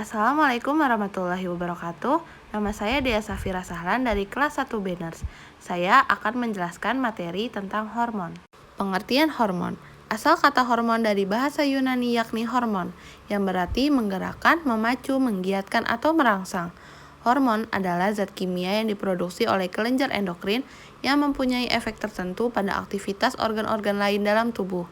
Assalamualaikum warahmatullahi wabarakatuh. Nama saya Dea Safira Sahlan dari kelas 1 Banners. Saya akan menjelaskan materi tentang hormon. Pengertian hormon. Asal kata hormon dari bahasa Yunani yakni hormon, yang berarti menggerakkan, memacu, menggiatkan, atau merangsang. Hormon adalah zat kimia yang diproduksi oleh kelenjar endokrin yang mempunyai efek tertentu pada aktivitas organ-organ lain dalam tubuh.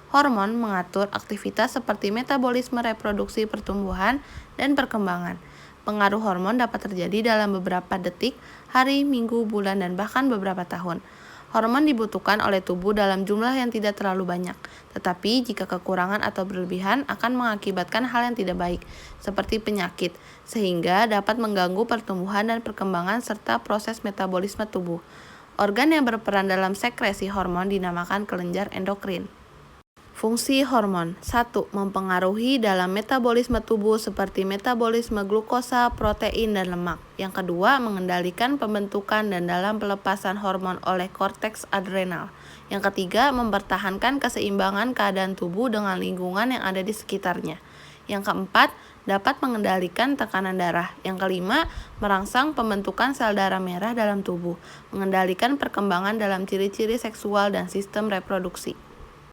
Hormon mengatur aktivitas seperti metabolisme, reproduksi, pertumbuhan, dan perkembangan. Pengaruh hormon dapat terjadi dalam beberapa detik, hari, minggu, bulan, dan bahkan beberapa tahun. Hormon dibutuhkan oleh tubuh dalam jumlah yang tidak terlalu banyak, tetapi jika kekurangan atau berlebihan akan mengakibatkan hal yang tidak baik, seperti penyakit, sehingga dapat mengganggu pertumbuhan dan perkembangan serta proses metabolisme tubuh. Organ yang berperan dalam sekresi hormon dinamakan kelenjar endokrin. Fungsi hormon. 1. Mempengaruhi dalam metabolisme tubuh seperti metabolisme glukosa, protein, dan lemak. Yang kedua, mengendalikan pembentukan dan dalam pelepasan hormon oleh korteks adrenal. Yang ketiga, mempertahankan keseimbangan keadaan tubuh dengan lingkungan yang ada di sekitarnya. Yang keempat, dapat mengendalikan tekanan darah. Yang kelima, merangsang pembentukan sel darah merah dalam tubuh, mengendalikan perkembangan dalam ciri-ciri seksual dan sistem reproduksi.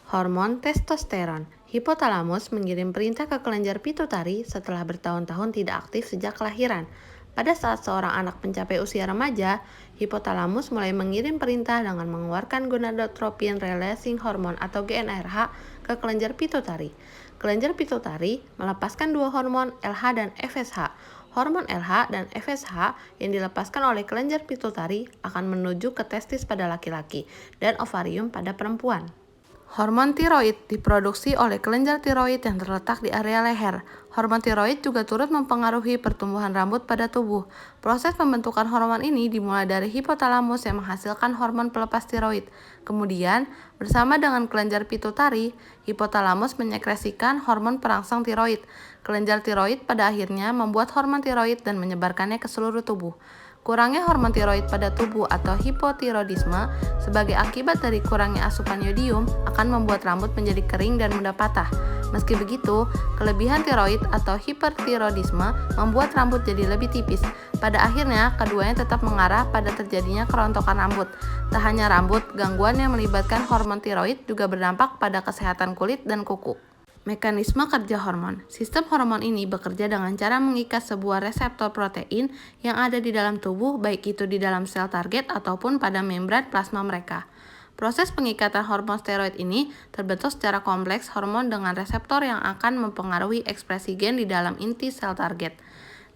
Hormon testosteron. Hipotalamus mengirim perintah ke kelenjar pituitari setelah bertahun-tahun tidak aktif sejak kelahiran. Pada saat seorang anak mencapai usia remaja, hipotalamus mulai mengirim perintah dengan mengeluarkan gonadotropin releasing hormone atau GnRH ke kelenjar pituitari. Kelenjar pituitari melepaskan dua hormon LH dan FSH. Hormon LH dan FSH yang dilepaskan oleh kelenjar pituitari akan menuju ke testis pada laki-laki dan ovarium pada perempuan. Hormon tiroid diproduksi oleh kelenjar tiroid yang terletak di area leher. Hormon tiroid juga turut mempengaruhi pertumbuhan rambut pada tubuh. Proses pembentukan hormon ini dimulai dari hipotalamus yang menghasilkan hormon pelepas tiroid. Kemudian, bersama dengan kelenjar pituitari, hipotalamus menyekresikan hormon perangsang tiroid. Kelenjar tiroid pada akhirnya membuat hormon tiroid dan menyebarkannya ke seluruh tubuh. Kurangnya hormon tiroid pada tubuh atau hipotiroidisme sebagai akibat dari kurangnya asupan yodium akan membuat rambut menjadi kering dan mudah patah. Meski begitu, kelebihan tiroid atau hipertiroidisme membuat rambut jadi lebih tipis. Pada akhirnya, keduanya tetap mengarah pada terjadinya kerontokan rambut. Tak hanya rambut, gangguan yang melibatkan hormon tiroid juga berdampak pada kesehatan kulit dan kuku. Mekanisme kerja hormon. Sistem hormon ini bekerja dengan cara mengikat sebuah reseptor protein yang ada di dalam tubuh, baik itu di dalam sel target ataupun pada membran plasma mereka. Proses pengikatan hormon steroid ini terbentuk secara kompleks hormon dengan reseptor yang akan mempengaruhi ekspresi gen di dalam inti sel target.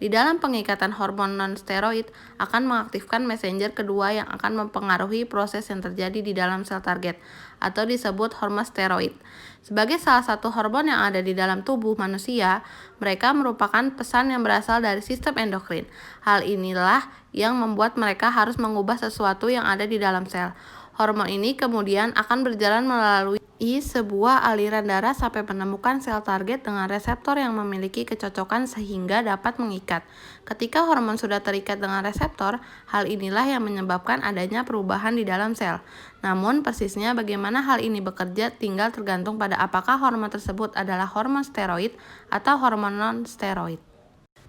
Di dalam pengikatan hormon non-steroid akan mengaktifkan messenger kedua yang akan mempengaruhi proses yang terjadi di dalam sel target, atau disebut hormon steroid. Sebagai salah satu hormon yang ada di dalam tubuh manusia, mereka merupakan pesan yang berasal dari sistem endokrin. Hal inilah yang membuat mereka harus mengubah sesuatu yang ada di dalam sel. Hormon ini kemudian akan berjalan melalui sebuah aliran darah sampai menemukan sel target dengan reseptor yang memiliki kecocokan sehingga dapat mengikat. Ketika hormon sudah terikat dengan reseptor, hal inilah yang menyebabkan adanya perubahan di dalam sel. Namun persisnya bagaimana hal ini bekerja tinggal tergantung pada apakah hormon tersebut adalah hormon steroid atau hormon non-steroid.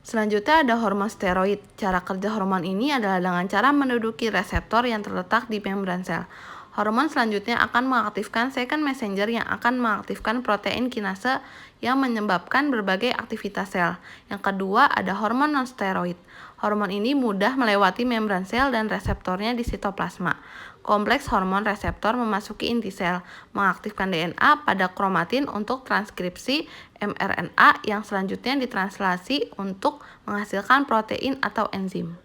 Selanjutnya ada hormon steroid. Cara kerja hormon ini adalah dengan cara menduduki reseptor yang terletak di membran sel. Hormon selanjutnya akan mengaktifkan second messenger yang akan mengaktifkan protein kinase yang menyebabkan berbagai aktivitas sel. Yang kedua ada hormon non-steroid. Hormon ini mudah melewati membran sel dan reseptornya di sitoplasma. Kompleks hormon reseptor memasuki inti sel, mengaktifkan DNA pada kromatin untuk transkripsi mRNA yang selanjutnya ditranslasi untuk menghasilkan protein atau enzim.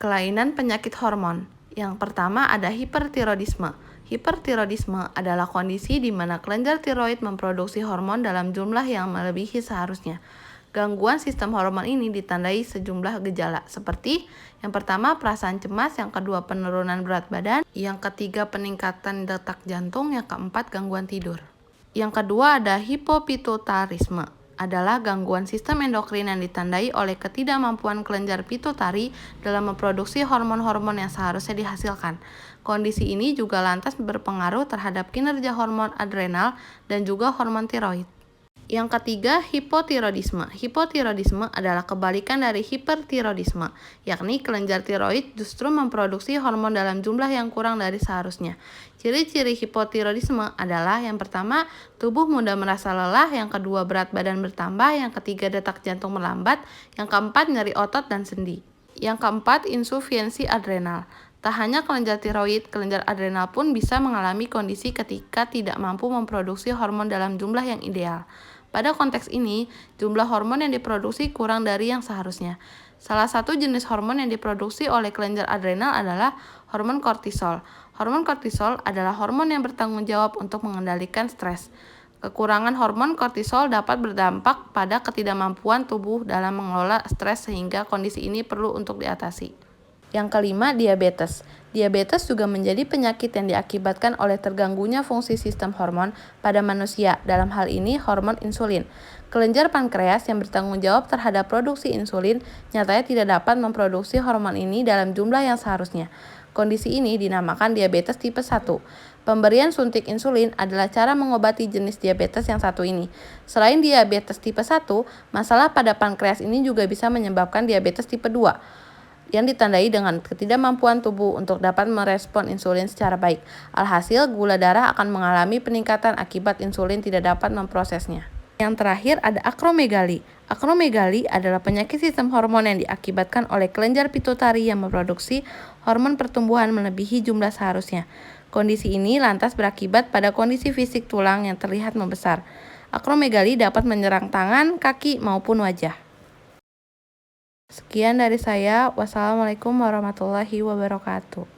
Kelainan penyakit hormon. Yang pertama ada hipertiroidisme. Hipertiroidisme adalah kondisi di mana kelenjar tiroid memproduksi hormon dalam jumlah yang melebihi seharusnya. Gangguan sistem hormon ini ditandai sejumlah gejala seperti yang pertama perasaan cemas, yang kedua penurunan berat badan, yang ketiga peningkatan detak jantung, yang keempat gangguan tidur. Yang kedua ada hipopituitarisme. Adalah gangguan sistem endokrin yang ditandai oleh ketidakmampuan kelenjar pituitari dalam memproduksi hormon-hormon yang seharusnya dihasilkan. Kondisi ini juga lantas berpengaruh terhadap kinerja hormon adrenal dan juga hormon tiroid. Yang ketiga, hipotiroidisme. Hipotiroidisme adalah kebalikan dari hipertiroidisme, yakni kelenjar tiroid justru memproduksi hormon dalam jumlah yang kurang dari seharusnya. Ciri-ciri hipotiroidisme adalah yang pertama, tubuh mudah merasa lelah, yang kedua, berat badan bertambah, yang ketiga, detak jantung melambat, yang keempat, nyeri otot dan sendi. Yang keempat, insufiensi adrenal. Tak hanya kelenjar tiroid, kelenjar adrenal pun bisa mengalami kondisi ketika tidak mampu memproduksi hormon dalam jumlah yang ideal. Pada konteks ini, jumlah hormon yang diproduksi kurang dari yang seharusnya. Salah satu jenis hormon yang diproduksi oleh kelenjar adrenal adalah hormon kortisol. Hormon kortisol adalah hormon yang bertanggung jawab untuk mengendalikan stres. Kekurangan hormon kortisol dapat berdampak pada ketidakmampuan tubuh dalam mengelola stres sehingga kondisi ini perlu untuk diatasi. Yang kelima, diabetes. Diabetes juga menjadi penyakit yang diakibatkan oleh terganggunya fungsi sistem hormon pada manusia, dalam hal ini hormon insulin. Kelenjar pankreas yang bertanggung jawab terhadap produksi insulin nyatanya tidak dapat memproduksi hormon ini dalam jumlah yang seharusnya. Kondisi ini dinamakan diabetes tipe 1. Pemberian suntik insulin adalah cara mengobati jenis diabetes yang satu ini. Selain diabetes tipe 1, masalah pada pankreas ini juga bisa menyebabkan diabetes tipe 2. Yang ditandai dengan ketidakmampuan tubuh untuk dapat merespon insulin secara baik. Alhasil, gula darah akan mengalami peningkatan akibat insulin tidak dapat memprosesnya. Yang terakhir ada akromegali. Akromegali adalah penyakit sistem hormon yang diakibatkan oleh kelenjar pituitari yang memproduksi hormon pertumbuhan melebihi jumlah seharusnya. Kondisi ini lantas berakibat pada kondisi fisik tulang yang terlihat membesar. Akromegali dapat menyerang tangan, kaki, maupun wajah. Sekian dari saya. Wassalamualaikum warahmatullahi wabarakatuh.